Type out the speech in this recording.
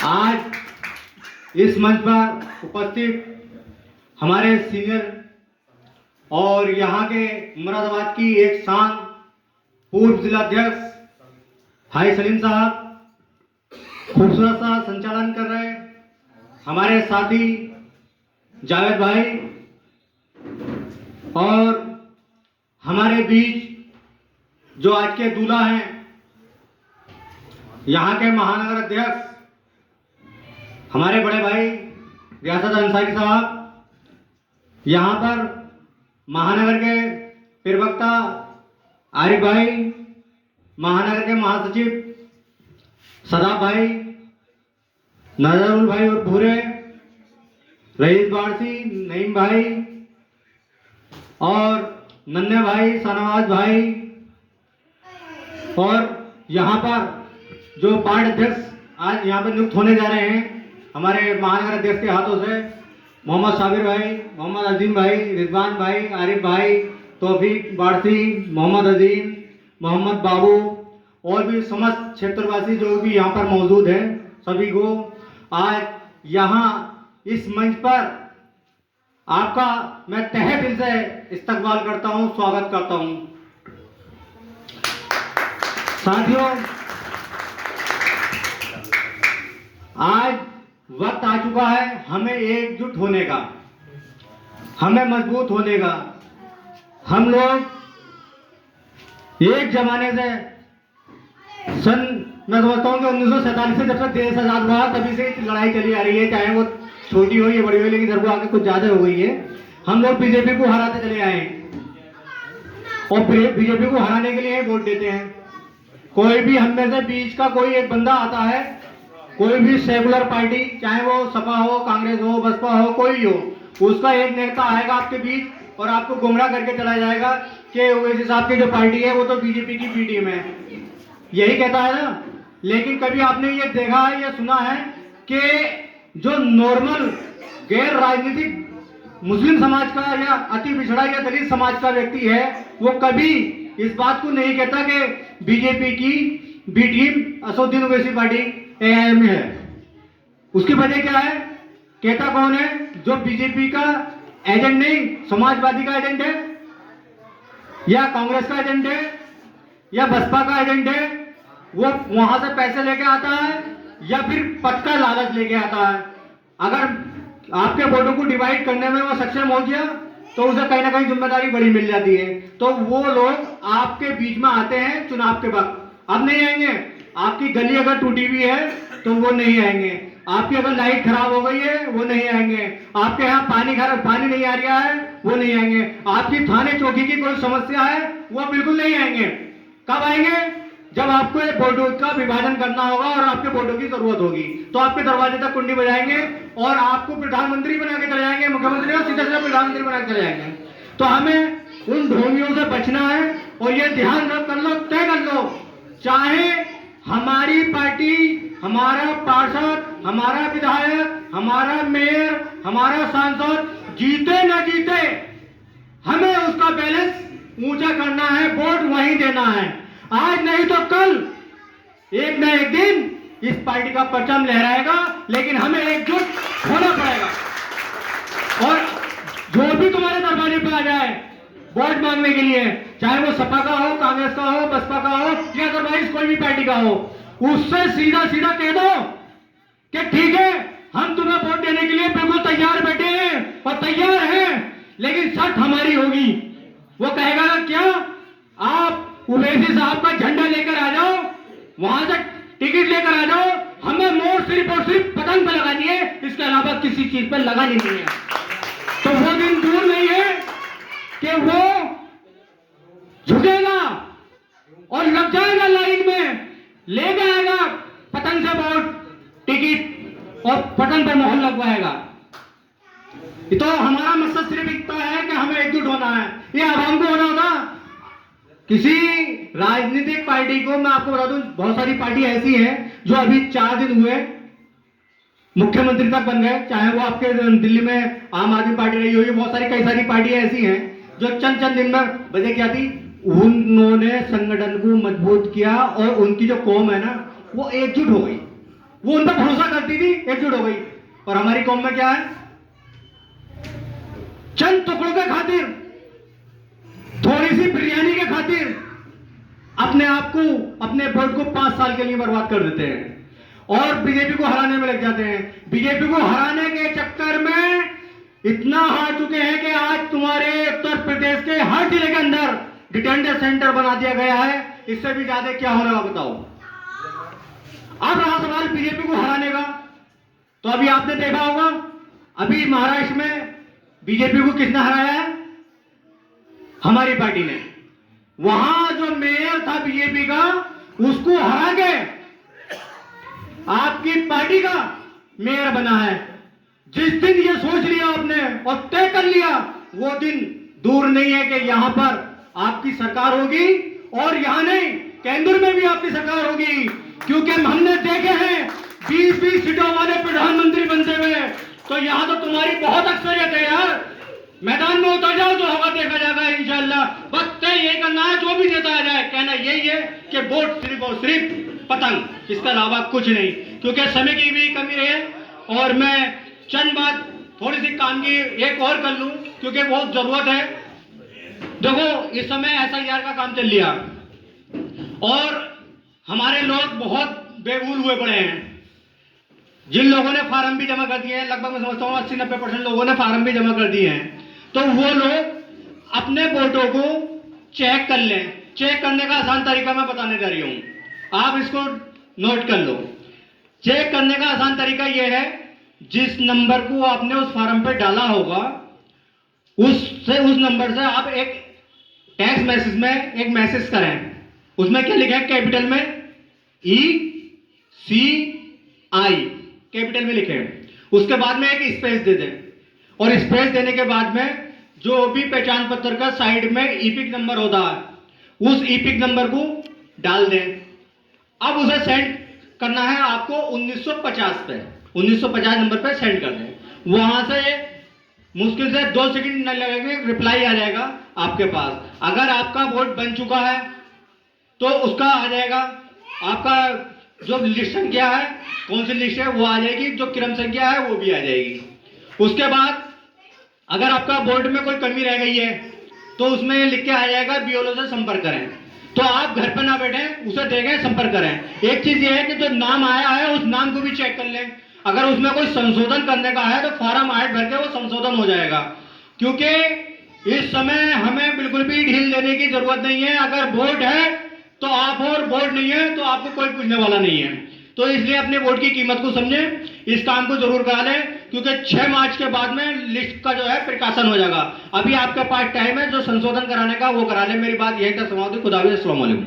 आज इस मंच पर उपस्थित हमारे सीनियर और यहाँ के मुरादाबाद की एक शान पूर्व जिलाध्यक्ष भाई सलीम साहब खूबसूरत सा संचालन कर रहे हमारे साथी जावेद भाई और हमारे बीच जो आज के दूल्हा हैं यहाँ के महानगर अध्यक्ष हमारे बड़े भाई रियासत अंसारी साहब, यहाँ पर महानगर के प्रवक्ता आरिफ भाई, महानगर के महासचिव सदाब भाई, नजरुल भाई और भूरे, रईस बारसी, नईम भाई और नन्हे भाई, शाहनवाज भाई और यहाँ पर जो पार्टी अध्यक्ष आज यहाँ पर नियुक्त होने जा रहे हैं हमारे महानगर अध्यक्ष के हाथों से, मोहम्मद साबिर भाई, मोहम्मद अजीम भाई, रिजवान भाई, आरिफ भाई, तौफीक बारसी, मोहम्मद अजीम, मोहम्मद बाबू और भी समस्त क्षेत्रवासी जो भी यहाँ पर मौजूद हैं, सभी को आज यहाँ इस मंच पर आपका मैं तहे दिल से इस्तकबाल करता हूँ, स्वागत करता हूँ। साथियों, आज वक्त आ चुका है हमें एकजुट होने का, हमें मजबूत होने का। हम लोग एक जमाने से मैं समझता हूँ कि 1947 से जब से देश आजाद हुआ तभी से लड़ाई चली आ रही है, चाहे वो छोटी हो या बड़ी हो, लेकिन इधर को आके कुछ ज्यादा हो गई है। हम लोग बीजेपी को हराते चले आए और बीजेपी को हराने के लिए वोट देते हैं। कोई भी हम में से बीच का कोई एक बंदा आता है, कोई भी सेकुलर पार्टी, चाहे वो सपा हो, कांग्रेस हो, बसपा हो, कोई हो, उसका एक नेता आएगा आपके बीच और आपको गुमराह करके चला जाएगा कि ओवैसी साहब की जो पार्टी है वो तो बीजेपी की बी टीम है, यही कहता है ना। लेकिन कभी आपने ये देखा है या सुना है कि जो नॉर्मल गैर राजनीतिक मुस्लिम समाज का या अति पिछड़ा या दलित समाज का व्यक्ति है वो कभी इस बात को नहीं कहता कि बीजेपी की B team Asaduddin Owaisi party AIM में है। उसकी वजह क्या है? कहता कौन है? जो बीजेपी का एजेंट नहीं, समाजवादी का एजेंट है या कांग्रेस का एजेंट है या बसपा का एजेंट है, वो वहां से पैसे लेके आता है या फिर पद का लालच लेके आता है। अगर आपके वोटों को डिवाइड करने में वो सक्षम हो गया तो उसे कहीं ना कहीं जिम्मेदारी बड़ी मिल जाती है। तो वो लोग आपके बीच में आते हैं चुनाव के वक्त, अब नहीं आएंगे। आपकी गली अगर टूटी हुई है तो वो नहीं आएंगे, आपकी अगर लाइट खराब हो गई है वो नहीं आएंगे, आपके यहाँ पानी नहीं आ रहा है वो नहीं आएंगे, आपकी थाने चौकी की कोई समस्या है वो बिल्कुल नहीं आएंगे। कब आएंगे? जब आपको एक वोटों का विभाजन करना होगा और आपके वोटों की जरूरत होगी तो आपके दरवाजे तक कुंडी बजाएंगे और आपको प्रधानमंत्री बना के चले जाएंगे, मुख्यमंत्री और सीधा सीधा प्रधानमंत्री बना के चले जाएंगे। तो हमें उन ढोंगियों से बचना है और ये ध्यान कर लो, तय कर लो, चाहे हमारी पार्टी, हमारा पार्षद, हमारा विधायक, हमारा मेयर, हमारा सांसद जीते ना जीते, हमें उसका बैलेंस ऊंचा करना है, वोट वहीं देना है। आज नहीं तो कल एक न एक दिन इस पार्टी का परचम लहराएगा, लेकिन हमें एकजुट होना पड़ेगा। और जो भी तुम्हारे दरबारे पे आ जाए वोट मांगने के लिए, चाहे वो सपा का हो, कांग्रेस का हो, बसपा का हो या अदरवाइज कोई भी पार्टी का हो, उससे सीधा सीधा कह दो कि ठीक है, हम तुम्हें वोट देने के लिए बिल्कुल तैयार बैठे हैं और तैयार हैं, लेकिन शर्त हमारी होगी। वो कहेगा क्या? आप ओवैसी साहब का झंडा लेकर आ जाओ, वहां से टिकट लेकर आ जाओ, हमें मोर सिर्फ और सिर्फ पतंग पे लगानी है, इसके अलावा किसी चीज पर लगानी नहीं है। तो वो दिन दूर नहीं है कि वो झुकेगा और लग जाएगा लाइन में, लेके आएगा पतंग से वोट, टिकट और पतंग पर मोहर लगवाएगा। तो हमारा मकसद सिर्फ इतना है कि हमें एकजुट होना है, ये आवाम को होना होगा। किसी राजनीतिक पार्टी को मैं आपको बता दूं, बहुत सारी पार्टी ऐसी है जो अभी 4 दिन हुए मुख्यमंत्री तक बन गए, चाहे वो आपके दिल्ली में आम आदमी पार्टी रही होगी, बहुत सारी कई सारी पार्टियां ऐसी हैं जो चंद दिन में वजह क्या थी, उन्होंने संगठन को मजबूत किया और उनकी जो कौम है ना वो एकजुट हो गई। वो उन पर भरोसा करती थी, एकजुट हो गई। और हमारी कौम में क्या है, चंद टुकड़ों के खातिर, थोड़ी सी बिरयानी के खातिर अपने आप को, अपने वोट को 5 साल के लिए बर्बाद कर देते हैं और बीजेपी को हराने में लग जाते हैं। बीजेपी को हराने के चक्कर में इतना हार चुके हैं कि आज तुम्हारे उत्तर प्रदेश के हर जिले के अंदर डिटेंशन सेंटर बना दिया गया है। इससे भी ज्यादा क्या होने वाला बताओ। अब रहा सवाल बीजेपी को हराने का, तो अभी आपने देखा होगा, अभी महाराष्ट्र में बीजेपी को किसने हराया है, हमारी पार्टी ने। वहां जो मेयर था बीजेपी का, उसको हरा के आपकी पार्टी का मेयर बना है। जिस दिन ये सोच लिया आपने और तय कर लिया, वो दिन दूर नहीं है कि यहां पर आपकी सरकार होगी, और यहां नहीं, केंद्र में भी आपकी सरकार होगी। क्योंकि हमने देखे हैं 20-20 सीटों वाले प्रधानमंत्री बनते हुए, तो यहां तो तुम्हारी बहुत अक्सरियत है यार। मैदान में उतर जाओ तो होगा, देखा जाएगा इंशाल्लाह। बस तय ये करना है, जो भी नेता आ जाए, कहना यही है कि वोट सिर्फ और सिर्फ पतंग, इसके अलावा कुछ नहीं। क्योंकि समय की भी कमी है और मैं चंद बात थोड़ी सी काम की एक और कर लूं, क्योंकि बहुत जरूरत है। देखो, इस समय SIR का काम चल लिया और हमारे लोग बहुत बेभूल हुए पड़े हैं। जिन लोगों ने फार्म भी जमा कर दिए हैं, लगभग मैं समझता हूँ 80-90% लोगों ने फार्म भी जमा कर दिए हैं, तो वो लोग अपने वोटों को चेक कर लें। चेक करने का आसान तरीका मैं बताने जा रही हूं, आप इसको नोट कर लो। चेक करने का आसान तरीका यह है, जिस नंबर को आपने उस फॉर्म पे डाला होगा, उस नंबर से आप एक टेक्स्ट मैसेज में एक मैसेज करें। उसमें क्या लिखा है, कैपिटल में ECI कैपिटल में लिखे, उसके बाद में एक स्पेस दे दें, और स्पेस देने के बाद में जो भी पहचान पत्र का साइड में ईपिक नंबर होता है, उस ईपिक नंबर को डाल दें। अब उसे सेंड करना है आपको 1950 पे, 1950 नंबर पे सेंड कर दें। वहां से मुश्किल से 2 सेकंड न लगेंगे, रिप्लाई आ जाएगा आपके पास। अगर आपका वोट बन चुका है तो उसका आ जाएगा, आपका जो लिस्ट संख्या है, कौन सी लिस्ट है वो आ जाएगी, जो क्रम संख्या है वो भी आ जाएगी। उसके बाद अगर आपका बोर्ड में कोई कमी रह गई है तो उसमें लिख के आ जाएगा BLO से संपर्क करें। तो आप घर पर ना बैठे, उसे देखें, संपर्क करें। एक चीज ये है कि जो नाम आया है उस नाम को भी चेक कर लें। अगर उसमें कोई संशोधन करने का है तो फॉर्म 8 भर के वो संशोधन हो जाएगा। क्योंकि इस समय हमें बिल्कुल भी ढील देने की जरूरत नहीं है। अगर वोट है तो आप, और वोट नहीं है तो आपको कोई पूछने वाला नहीं है। तो इसलिए अपने वोट की कीमत को समझें, इस काम को जरूर करा लें, क्योंकि 6 मार्च के बाद में लिस्ट का जो है प्रकाशन हो जाएगा। अभी आपके पास टाइम है, जो संशोधन कराने का वो करा लें। मेरी बात यही तक समाप्त। खुदा हाफिज़, अस्सलाम वालेकुम।